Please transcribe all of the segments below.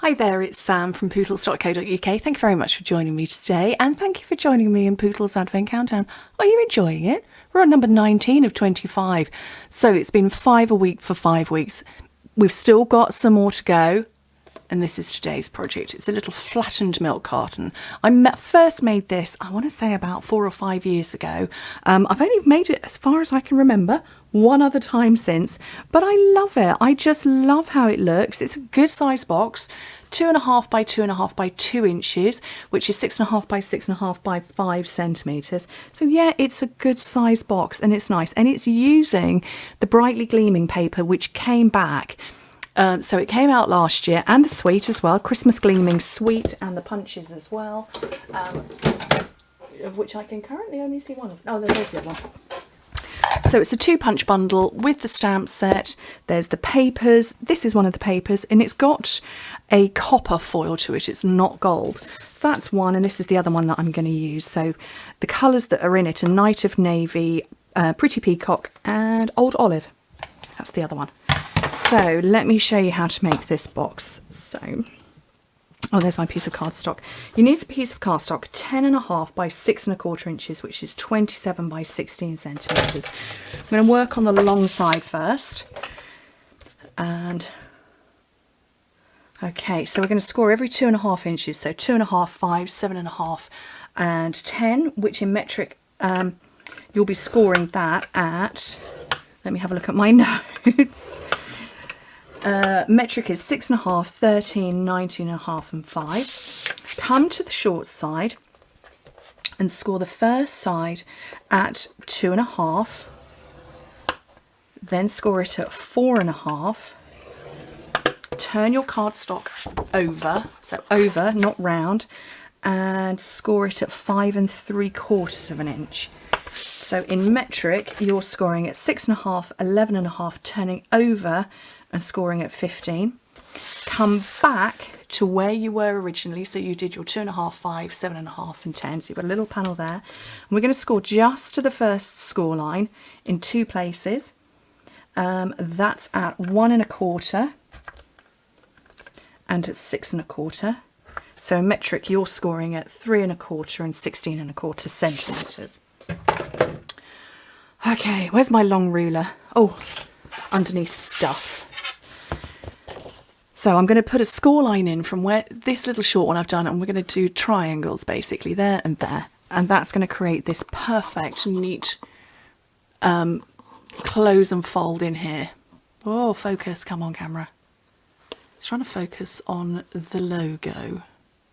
Hi there, it's Sam from Pootles.co.uk. Thank you very much for joining me today, and thank you for joining me in Pootles Advent Countdown. Are you enjoying it? We're on number 19 of 25, so it's been 5 a week for 5 weeks. We've still got some more to go, and this is today's project. It's a little flattened milk carton. I first made this, I want to say about 4 or 5 years ago. I've only made it, as far as I can remember, one other time since, but I love it. I just love how it looks. It's a good size box, 2.5 by 2.5 by 2 inches, which is 6.5 by 6.5 by 5 centimetres. So yeah, it's a good size box and it's nice. And it's using the brightly gleaming paper, which came back. So it came out last year, and the sweet as well, Christmas Gleaming sweet, and the punches as well, of which I can currently only see one of. Oh, there's the other one. So it's a 2-punch bundle with the stamp set. There's the papers. This is one of the papers, and it's got a copper foil to it. It's not gold. That's one, and this is the other one that I'm going to use. So the colours that are in it are Night of Navy, Pretty Peacock, and Old Olive. That's the other one. So let me show you how to make this box. So, oh, there's my piece of cardstock. You need a piece of cardstock 10.5 by 6.25 inches, which is 27 by 16 centimetres. I'm going to work on the long side first. And, okay, so we're going to score every 2.5 inches. So 2.5, 5, 7.5, and 10, which in metric, you'll be scoring that at, let me have a look at my notes. Metric is 6.5, 13, 19.5 and 5. Come to the short side and score the first side at 2.5, then score it at 4.5. Turn your cardstock over, so over, not round, and score it at 5 3/4 of an inch. So in metric, you're scoring at 6.5, 11.5, turning over and scoring at 15. Come back to where you were originally. So you did your 2.5, 5, 7.5 and 10. So you've got a little panel there. And we're going to score just to the first score line in 2 places. That's at 1.25 and at 6.25. So in metric, you're scoring at 3.25 and 16.25 centimetres. Okay, where's my long ruler? Oh, underneath stuff. So I'm going to put a score line in from where this little short one I've done, and we're going to do triangles basically there and there, and that's going to create this perfect neat close and fold in here. Oh, focus, come on camera. It's trying to focus on the logo.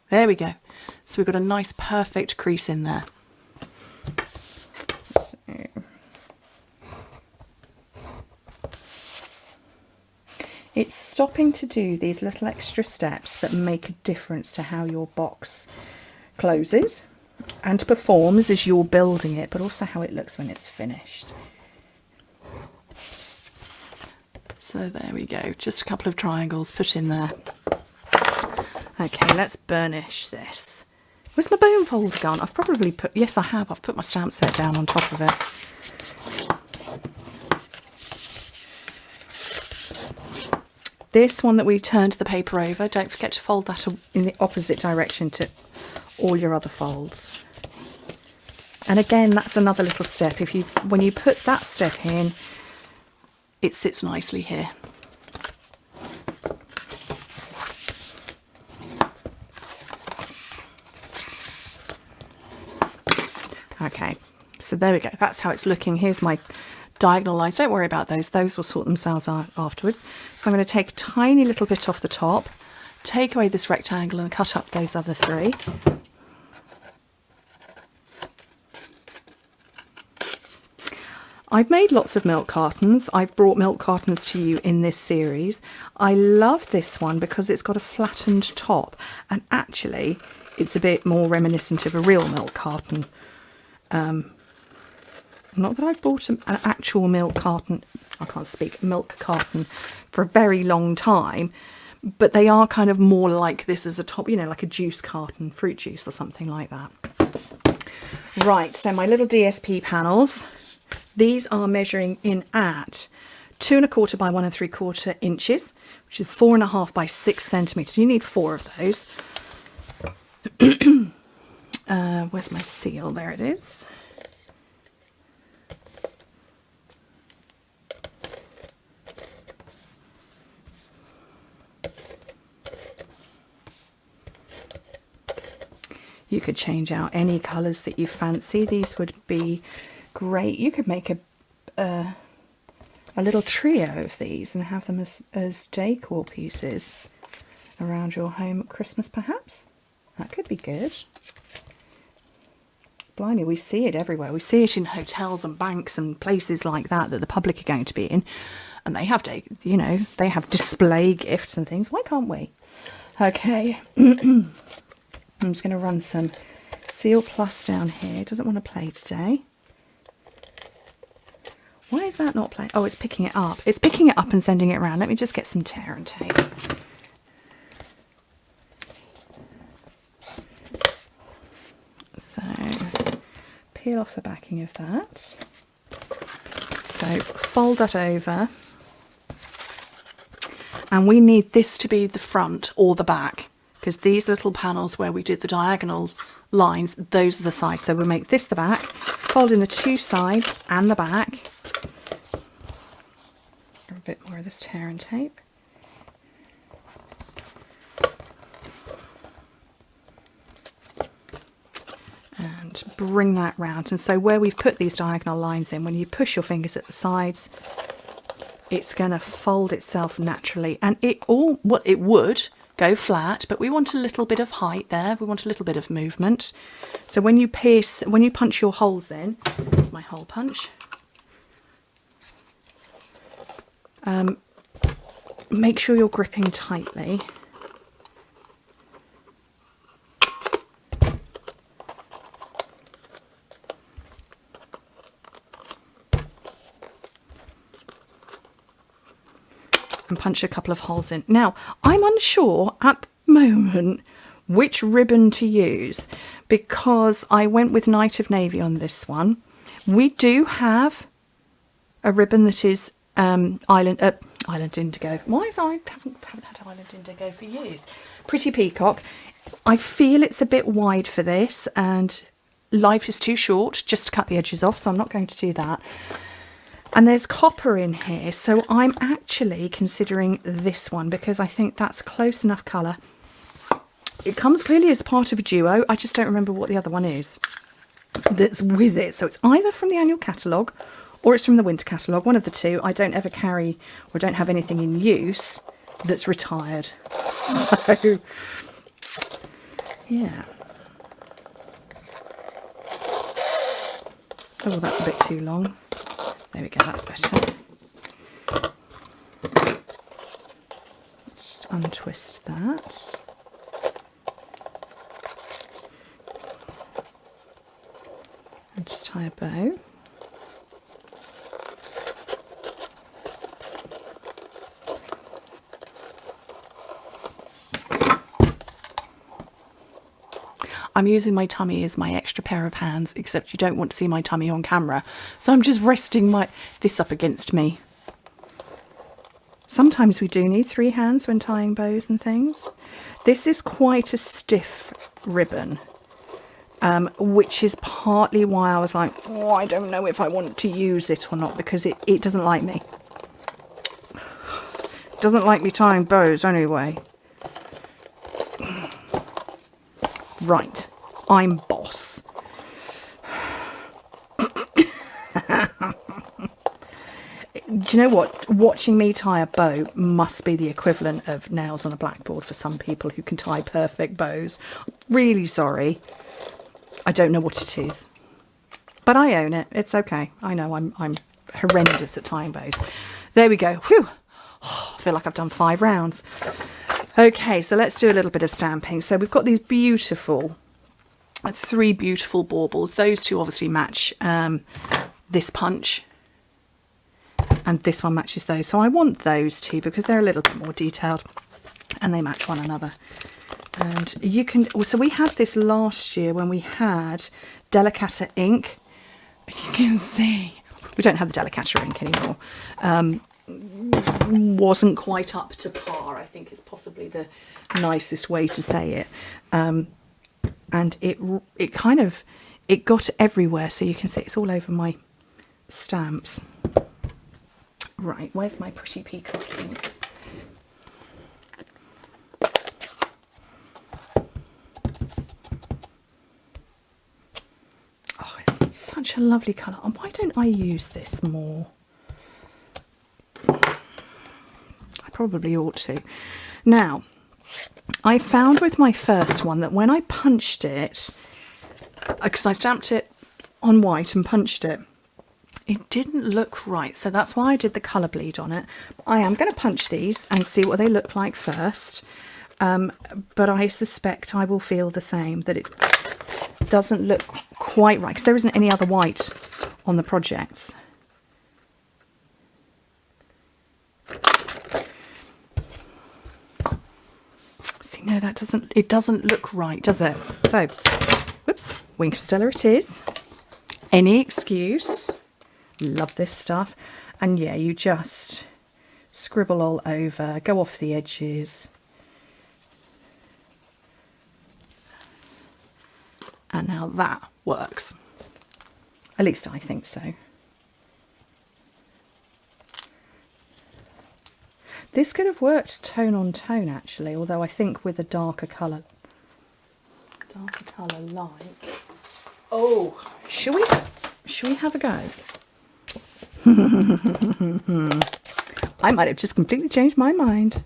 There we go. So we've got a nice perfect crease in there. It's stopping to do these little extra steps that make a difference to how your box closes and performs as you're building it, but also how it looks when it's finished. So there we go, just a couple of triangles put in there. Okay, let's burnish this. Where's my bone folder gone? I've probably put, yes I have, I've put my stamp set down on top of it. This one that we turned the paper over, don't forget to fold that in the opposite direction to all your other folds. And again, that's another little step. When you put that step in, it sits nicely here. Okay, so there we go. That's how it's looking. Here's my diagonal lines. Don't worry about those. Those will sort themselves out afterwards. So I'm going to take a tiny little bit off the top, take away this rectangle and cut up those other 3. I've made lots of milk cartons. I've brought milk cartons to you in this series. I love this one because it's got a flattened top, and actually it's a bit more reminiscent of a real milk carton. Not that I've bought an actual milk carton, I can't speak, milk carton for a very long time, but they are kind of more like this as a top, you know, like a juice carton, fruit juice or something like that. Right, so my little DSP panels, these are measuring in at 2¼ by 1¾ inches, which is 4½ by 6 centimeters. You need 4 of those. Where's my seal? There it is. You could change out any colours that you fancy. These would be great. You could make a little trio of these and have them as decor pieces around your home at Christmas, perhaps. That could be good. Blimey, we see it everywhere. We see it in hotels and banks and places like that the public are going to be in, and they have, you know, they have display gifts and things. Why can't we? Okay. I'm just going to run some Seal Plus down here. It doesn't want to play today. Why is that not playing? Oh, it's picking it up. It's picking it up and sending it around. Let me just get some tear and tape. So, peel off the backing of that. So, fold that over. And we need this to be the front or the back, because these little panels where we did the diagonal lines, those are the sides. So we'll make this the back, fold in the 2 sides and the back. A bit more of this tear and tape. And bring that round. And so where we've put these diagonal lines in, when you push your fingers at the sides, it's going to fold itself naturally. And it would go flat, but we want a little bit of height there. We want a little bit of movement. So when you punch your holes in, there's my hole punch. Make sure you're gripping tightly. And punch a couple of holes in. Now, I'm unsure at the moment which ribbon to use, because I went with Night of Navy on this one. We do have a ribbon that is Island Indigo. Why is I haven't had Island Indigo for years? Pretty Peacock. I feel it's a bit wide for this, and life is too short just to cut the edges off, so I'm not going to do that. And there's copper in here, so I'm actually considering this one because I think that's close enough colour. It comes clearly as part of a duo. I just don't remember what the other one is that's with it. So it's either from the annual catalogue or it's from the winter catalogue, one of the two. I don't ever carry or don't have anything in use that's retired. So, yeah. Oh, that's a bit too long. There we go, that's better. Let's just untwist that. And just tie a bow. I'm using my tummy as my extra pair of hands, except you don't want to see my tummy on camera. So I'm just resting this up against me. Sometimes we do need 3 hands when tying bows and things. This is quite a stiff ribbon, which is partly why I was like, oh, I don't know if I want to use it or not, because it doesn't like me. It doesn't like me tying bows anyway. Right, I'm boss. Do you know what? Watching me tie a bow must be the equivalent of nails on a blackboard for some people who can tie perfect bows. Really sorry. I don't know what it is. But I own it. It's okay. I know I'm horrendous at tying bows. There we go. Whew. Oh, I feel like I've done 5 rounds. Okay, so let's do a little bit of stamping. So we've got these beautiful, 3 beautiful baubles. Those 2 obviously match this punch, and this one matches those. So I want those 2 because they're a little bit more detailed and they match one another. And you can, so we had this last year when we had Delicata ink. You can see, we don't have the Delicata ink anymore. wasn't quite up to par, I think is possibly the nicest way to say it. And it kind of, it got everywhere, so you can see it's all over my stamps. Right, where's my pretty peacock ink? Oh, it's such a lovely colour. And why don't I use this more? I probably ought to. Now, I found with my first one that when I punched it, because I stamped it on white and punched it, it didn't look right. So that's why I did the colour bleed on it. I am going to punch these and see what they look like first. But I suspect I will feel the same, that it doesn't look quite right, because there isn't any other white on the projects. See, no, that doesn't, it doesn't look right, does it? So, whoops, Wink of Stella it is. Any excuse. Love this stuff. And yeah, you just scribble all over, go off the edges. And now that works. At least I think so. This could have worked tone on tone actually, although I think with a darker colour like. Oh, shall we have a go? I might have just completely changed my mind.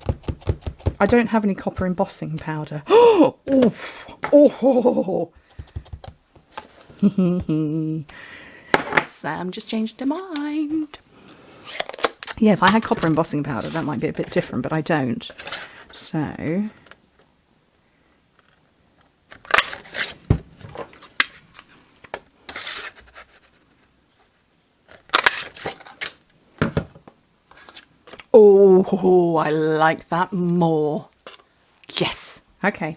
I don't have any copper embossing powder. Oh, oh. Sam just changed her mind. Yeah, if I had copper embossing powder, that might be a bit different, but I don't. So, oh, I like that more. Yes. Okay.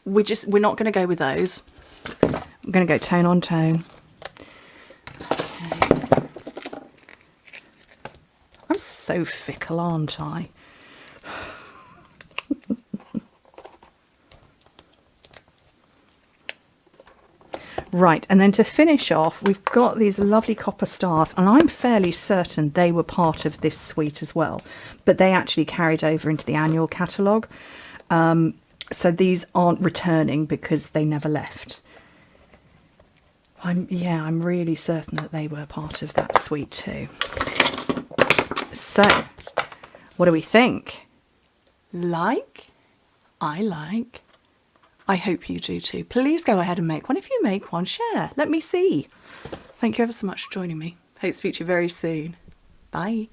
We're not going to go with those. I'm going to go tone on tone. Okay. I'm so fickle, aren't I? Right, and then to finish off, we've got these lovely copper stars, and I'm fairly certain they were part of this suite as well, but they actually carried over into the annual catalogue. So these aren't returning because they never left. I'm really certain that they were part of that suite too. So, what do we think? Like? I like. I hope you do too. Please go ahead and make one. If you make one, share. Let me see. Thank you ever so much for joining me. Hope to speak to you very soon. Bye.